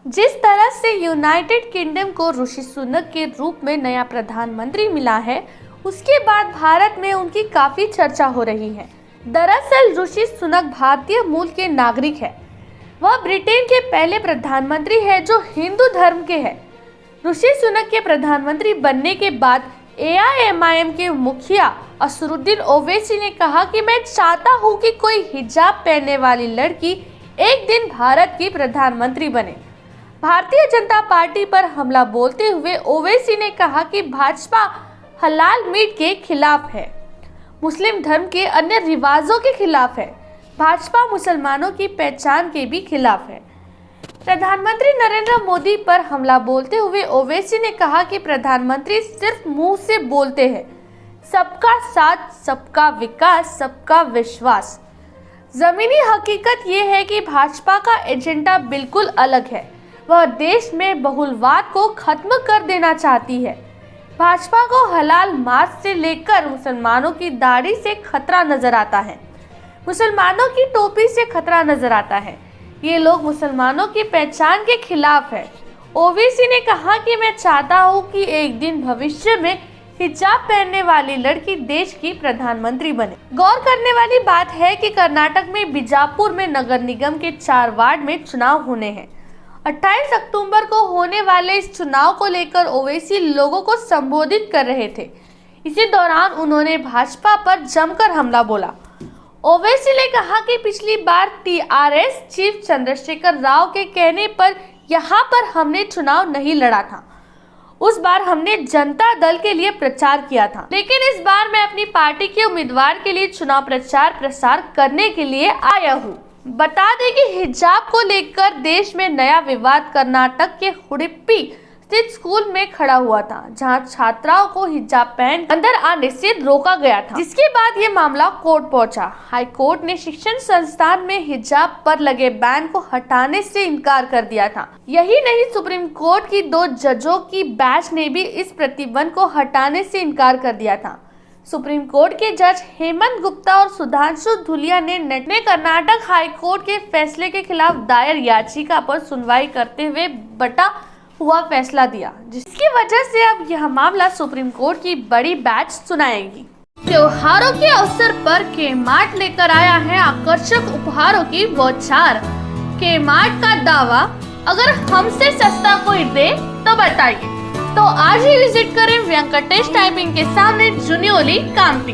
जिस तरह से यूनाइटेड किंगडम को ऋषि सुनक के रूप में नया प्रधानमंत्री मिला है, उसके बाद भारत में उनकी काफी चर्चा हो रही है। दरअसल ऋषि सुनक भारतीय मूल के नागरिक है। वह ब्रिटेन के पहले प्रधानमंत्री है जो हिंदू धर्म के हैं। ऋषि सुनक के प्रधानमंत्री बनने के बाद AIMIM के मुखिया असरुद्दीन ओवैसी ने कहा कि मैं चाहता हूं कि कोई हिजाब पहनने वाली लड़की एक दिन भारत की प्रधानमंत्री बने। भारतीय जनता पार्टी पर हमला बोलते हुए ओवैसी ने कहा कि भाजपा हलाल मीट के खिलाफ है, मुस्लिम धर्म के अन्य रिवाजों के खिलाफ है, भाजपा मुसलमानों की पहचान के भी खिलाफ है। प्रधानमंत्री नरेंद्र मोदी पर हमला बोलते हुए ओवैसी ने कहा कि प्रधानमंत्री सिर्फ मुंह से बोलते हैं, सबका साथ, सबका विकास, सबका विश्वास। जमीनी हकीकत ये है कि भाजपा का एजेंडा बिल्कुल अलग है। वह देश में बहुलवाद को खत्म कर देना चाहती है। भाजपा को हलाल मांस से लेकर मुसलमानों की दाढ़ी से खतरा नजर आता है, मुसलमानों की टोपी से खतरा नजर आता है। ये लोग मुसलमानों की पहचान के खिलाफ है। ओवैसी ने कहा कि मैं चाहता हूं कि एक दिन भविष्य में हिजाब पहनने वाली लड़की देश की प्रधानमंत्री बने। गौर करने वाली बात है कि कर्नाटक में बीजापुर में नगर निगम के 4 वार्ड में चुनाव होने हैं। 28 अक्टूबर को होने वाले इस चुनाव को लेकर ओवैसी लोगों को संबोधित कर रहे थे। इसी दौरान उन्होंने भाजपा पर जमकर हमला बोला। ओवैसी ने कहा कि पिछली बार TRS चीफ चंद्रशेखर राव के कहने पर यहाँ पर हमने चुनाव नहीं लड़ा था। उस बार हमने जनता दल के लिए प्रचार किया था, लेकिन इस बार मैं अपनी पार्टी के उम्मीदवार के लिए चुनाव प्रचार प्रसार करने के लिए आया हूँ। बता दें कि हिजाब को लेकर देश में नया विवाद कर्नाटक के उडुपी स्थित स्कूल में खड़ा हुआ था, जहां छात्राओं को हिजाब पहन अंदर आने से रोका गया था, जिसके बाद ये मामला कोर्ट पहुंचा। हाई कोर्ट ने शिक्षण संस्थान में हिजाब पर लगे बैन को हटाने से इनकार कर दिया था। यही नहीं, सुप्रीम कोर्ट की 2 जजों की बेंच ने भी इस प्रतिबंध को हटाने से इनकार कर दिया था। सुप्रीम कोर्ट के जज हेमंत गुप्ता और सुधांशु धूलिया ने कर्नाटक हाई कोर्ट के फैसले के खिलाफ दायर याचिका पर सुनवाई करते हुए बटा हुआ फैसला दिया, जिसकी वजह से अब यह मामला सुप्रीम कोर्ट की बड़ी बेंच सुनाएगी। त्योहारों के अवसर पर के-मार्ट लेकर आया है आकर्षक उपहारों की बौछार। के-मार्ट का दावा, अगर हमसे सस्ता कोई दे तो बताइए। तो आज ही विजिट करें वेंकटेश टाइपिंग के सामने, जुनियोली, कांपी।